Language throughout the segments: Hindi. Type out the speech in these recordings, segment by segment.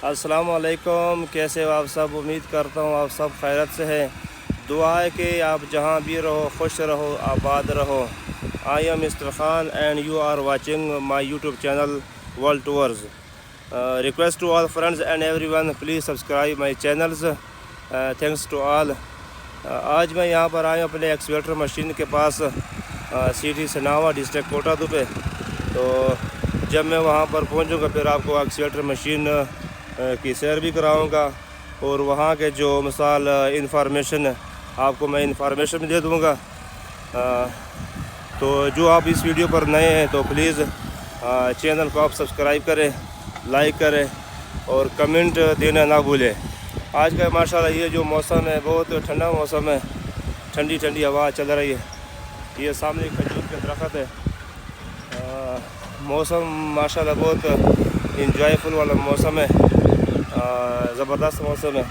अस्सलाम वालेकुम। कैसे हो आप सब? उम्मीद करता हूँ आप सब खैरत से हैं। दुआ है कि आप जहाँ भी रहो खुश रहो, आबाद रहो। I am mister Khan and you are watching my YouTube channel world tours. Request to all friends and everyone, please subscribe my channels. Thanks to all. आज मैं यहाँ पर आया अपने एक्सवेटर मशीन के पास, सिटी सनावा, डिस्ट्रिक्ट कोटादू पे। तो जब मैं वहाँ पर पहुँचूँगा फिर आपको एक्सवेटर मशीन की सैर भी कराऊँगा और वहाँ के जो मिसाल इंफॉर्मेशन आपको मैं इंफॉर्मेशन भी दे दूँगा। तो जो आप इस वीडियो पर नए हैं तो प्लीज़ चैनल को आप सब्सक्राइब करें, लाइक करें और कमेंट देना ना भूलें। आज का माशाल्लाह ये जो मौसम है बहुत ठंडा मौसम है, ठंडी ठंडी हवा चल रही है। ये सामने खजूर के दरख्त है। मौसम माशाल्लाह बहुत इंजॉयफुल वाला मौसम है, ज़बरदस्त मौसम है।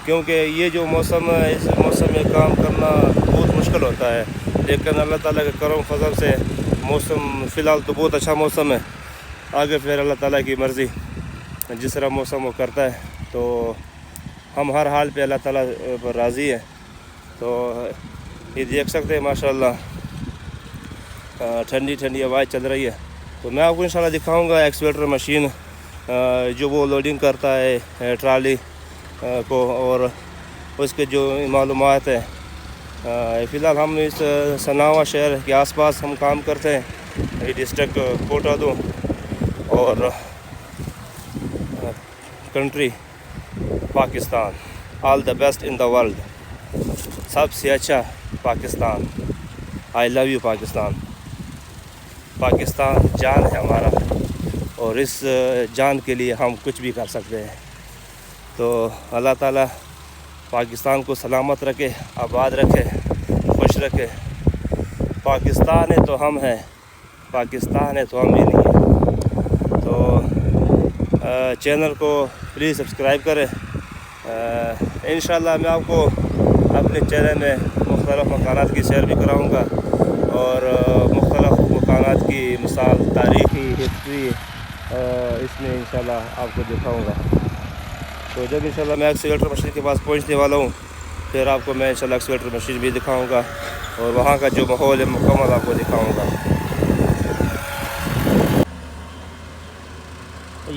क्योंकि ये जो मौसम है, इस मौसम में काम करना बहुत मुश्किल होता है, लेकिन अल्लाह ताला के करम फजल से मौसम फ़िलहाल तो बहुत अच्छा मौसम है। आगे फिर अल्लाह ताला की मर्ज़ी, जिस तरह मौसम वो करता है तो हम हर हाल पे अल्लाह ताला पर राज़ी है। तो ये देख सकते हैं माशाल्लाह ठंडी ठंडी हवाएं चल रही है। तो मैं आपको इंशाल्लाह दिखाऊंगा एक्सवेटर मशीन जो वो लोडिंग करता है ट्राली को, और उसके जो मालूमात है। फ़िलहाल हम इस सनावा शहर के आसपास हम काम करते हैं, ये डिस्ट्रिक्ट कोटादू और country Pakistan. All the best in the world. सबसे अच्छा Pakistan. I love you Pakistan. Pakistan जान है हमारा और इस जान के लिए हम कुछ भी कर सकते हैं। तो अल्लाह ताला पाकिस्तान को सलामत रखे, आबाद रखे, खुश रखे। पाकिस्तान है तो हम हैं, पाकिस्तान है तो हम ही नहीं हैं। तो चैनल को प्लीज़ सब्सक्राइब करें। इंशाल्लाह मैं आपको अपने चैनल में मुख्तलिफ़ मकानात की सैर भी कराऊँगा और मुख्तलिफ़ मकानात की मिसाल तारीख़ी हिस्ट्री इसमें इंशाल्लाह आपको दिखाऊँगा। तो जब इंशाल्लाह मैं एक्सवेटर मशीन के पास पहुँचने वाला हूँ फिर आपको मैं इंशाल्लाह एक्सवेटर मशीन भी दिखाऊँगा और वहाँ का जो माहौल है मुकम्मल आपको दिखाऊँगा।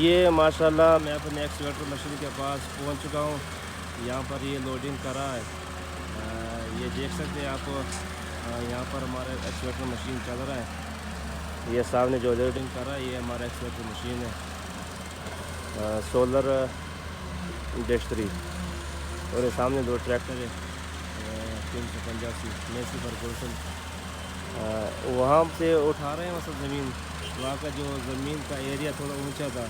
ये माशाल्लाह मैं अपने एक्सवेटर मशीन के पास पहुँच चुका हूँ। यहाँ पर ये लोडिंग कर रहा है। ये देख सकते हैं आप, यहाँ पर हमारा एक्सवेटर मशीन चल रहा है। ये सामने जो लोडिंग कर रहा है ये हमारा एक्सवेटर मशीन है, सोलर इंडस्ट्री। और ये सामने दो ट्रैक्टर है, 385 मेसी परपोर्सन। वहाँ से उठा रहे हैं मतलब ज़मीन। वहाँ का जो ज़मीन का एरिया थोड़ा ऊंचा था।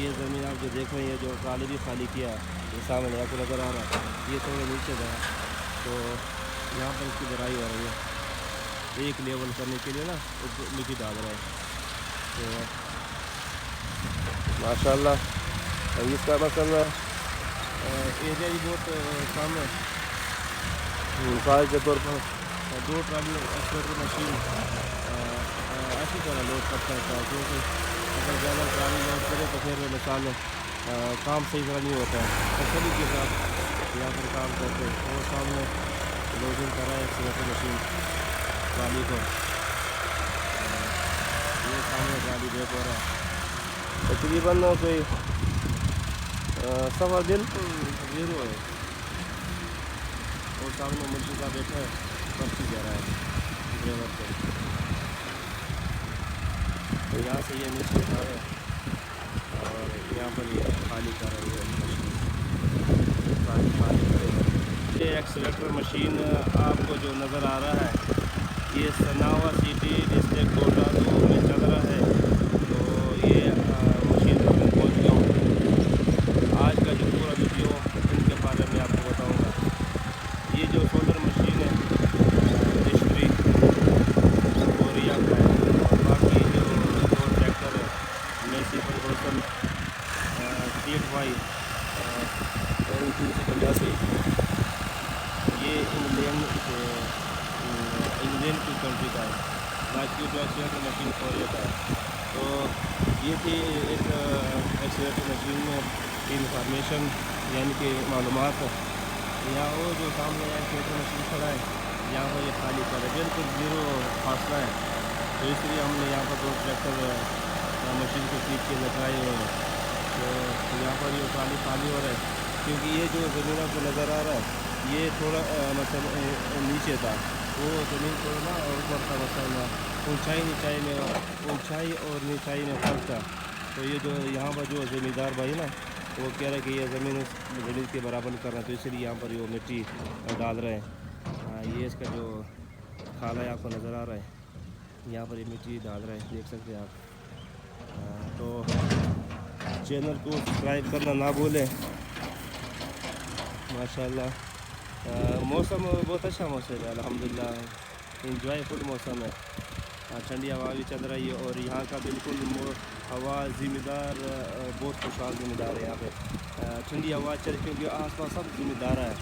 ये ज़मीन आप जो देख रहे हैं, ये जो ट्राली भी खाली किया है, ये सामने आपको नज़र आ रहा है, ये थोड़ा नीचे था। तो यहाँ पर इसकी भराई हो रही है, एक लेवल करने के लिए ना मिट्टी डाल रहा है। तो माशाल्लाह इसका मतलब एरिया भी बहुत कम है। मिसाल के तौर पर 2 ट्राली एक्सवेटर मशीन अच्छी तरह लोड करता है, क्योंकि अगर ज़्यादा ट्राली लोड करे तो फिर मिसाल काम सही तरह नहीं होता है। तो सभी के साथ यहाँ पर काम करते हैं और सामने लोडिंग कर रहा है एक्सवेटर मशीन ट्राली को। ये सामने ट्राली ब्रेक हो रहा है। तकरीबन कोई सवा बिल्कुल ज़ीरो है और सामने मुल्की का बैठा है, पर्ची जा रहा है ड्राइवर को। तो यहाँ से ये नीचे उठा रहे हैं और यहाँ पर ये खाली कर रही है मशीन, खाली करेगा। ये एक्सवेटर मशीन आपको जो नज़र आ रहा है ये सनावा सिटी डिस्ट्रिक्ट कोटादू में चल रहा है। तो ये मशीन पर मैं पहुँच गया हूँ। आज का जो पूरा वीडियो इनके बारे में आपको बताऊँगा। ये जो सोलर मशीन है हिस्ट्री कोरिया का है, और बाकी जो 2 ट्रैक्टर है मेसी परपोर्सन CY 385, ये इंग्लैंड की कंट्री का है, बाकी जो एक्सवेटर मशीन कोरिया का है। तो ये थी एक एक्सकेवेटर मशीन में इंफॉर्मेशन यानी कि मालूमात। यहाँ वो जो सामने एक्सकेवेटर मशीन खड़ा है यहाँ पर ये खाली कर है, बिल्कुल ज़ीरो फासला है। तो इसलिए हमने यहाँ पर 2 ट्रैक्टर मशीन को खींच के लगाए हुए हैं। तो यहाँ पर ये ट्राली खाली हो रहा है क्योंकि ये जो ज़मीन आपको नज़र आ रहा है ये थोड़ा मतलब नीचे था, वो ज़मीन थोड़ा ना ऊपर था, मतलब ऊंचाई और नीचाई में फ़र्क था। तो ये जो यहाँ पर जो ज़मींदार भाई ना वो कह रहा है कि ये ज़मीन के बराबर नहीं करना, तो इसलिए यहाँ पर ये मिट्टी डाल रहे हैं। ये इसका जो खाला है आपको नज़र आ रहा है, यहाँ पर ये मिट्टी डाल रहे हैं, देख सकते हैं आप। तो चैनल को सब्सक्राइब करना ना भूलें। माशाल्लाह मौसम बहुत अच्छा मौसम है, अल्हम्दुलिल्लाह इंजॉयफुल मौसम है। ठंडी हवा भी चल रही है और यहाँ का बिल्कुल हवा ज़िम्मेदार, बहुत खुशहाल ज़िम्मेदार है यहाँ पे। ठंडी हवा चल क्योंकि आसपास सब ज़िम्मेदार है।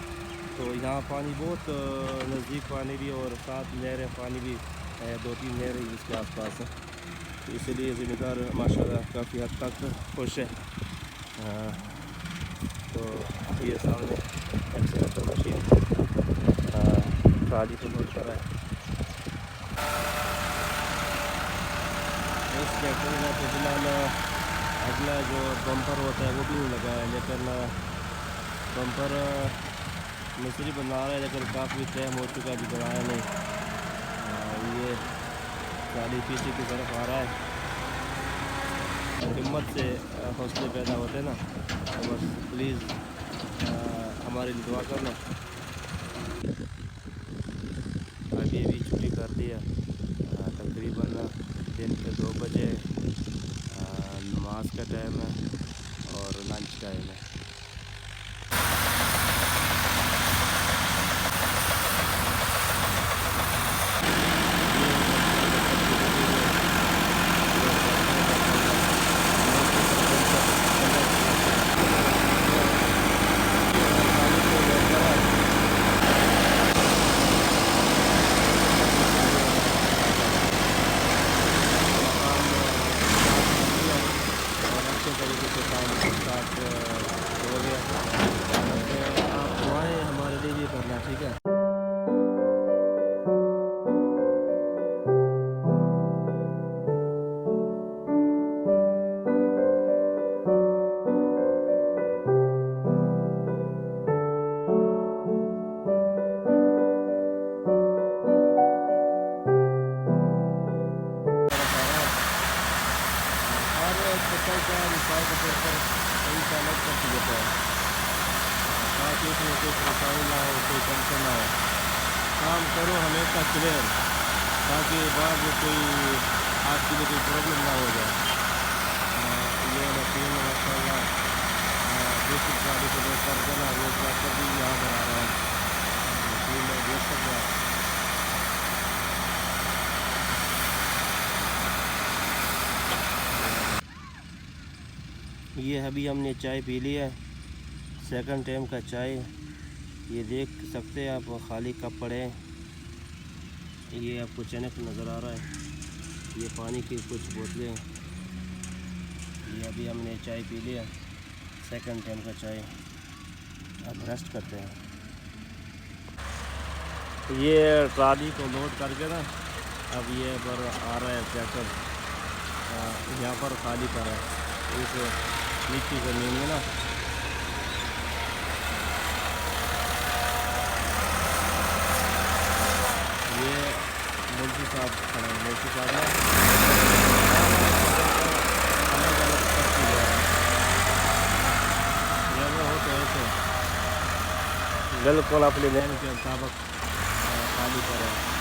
तो यहाँ पानी बहुत नज़दीक पानी भी और साथ नहरें पानी भी है, 2-3 नहरें इसके आसपास है। तो इसलिए ज़िम्मेदार माशाल्लाह काफ़ी हद तक खुश है। तो ये सामने एक्सकेवेटर मशीन ट्राली को लोड कर रहा है। इस ट्रैक्टर में तो फिलहाल अगला जो बम्पर होता है वो भी नहीं लगा है, लेकिन बम्पर मिस्त्री बना रहा है, लेकिन काफ़ी टाइम हो चुका है, अभी बनाया नहीं। ये ट्राली पीछे की तरफ आ रहा है। हिम्मत से हौसले पैदा होते हैं ना, तो बस प्लीज़ हमारे लिए दुआ करना। अभी छुट्टी कर दी है, तकरीबन दिन के 2 बजे नमाज का टाइम है और लंच टाइम है। आप दुआएं हमारे लिए भी करना, ठीक है। हर फसल का मिसाल के तौर पर इंसान करके देता है ताकि उसमें कोई परेशानी ना हो, कोई टेंशन ना हो। काम करो हमेशा क्लियर, ताकि बाद में कोई आपके लिए कोई प्रॉब्लम ना हो जाए। ये मशीन माशाल्लाह दूसरी गाड़ी को लोड कर देना, वो ट्रैक्टर भी यहाँ पर आ रहा है, मशीन में देख सकते हैं। ये अभी हमने चाय पी ली है, सेकंड टाइम का चाय। ये देख सकते हैं आप, खाली कप पड़े हैं। ये आपको चनक नज़र आ रहा है, ये पानी की कुछ बोतलें। ये अभी हमने चाय पी लिया, सेकंड टाइम का चाय। अब रेस्ट करते हैं। ये ट्राली को लोड करके ना अब ये पर आ रहा है ट्रैक्टर, यहाँ पर खाली कर रहा है इस नीचे ज़मीन में ना। ये मुल्की साहब खड़े हैं, मुल्की साहब ना अलग अलग करती जा रहा है, वो हो तो ऐसे बिल्कुल अपने नैन के मुताबिक खाली करें।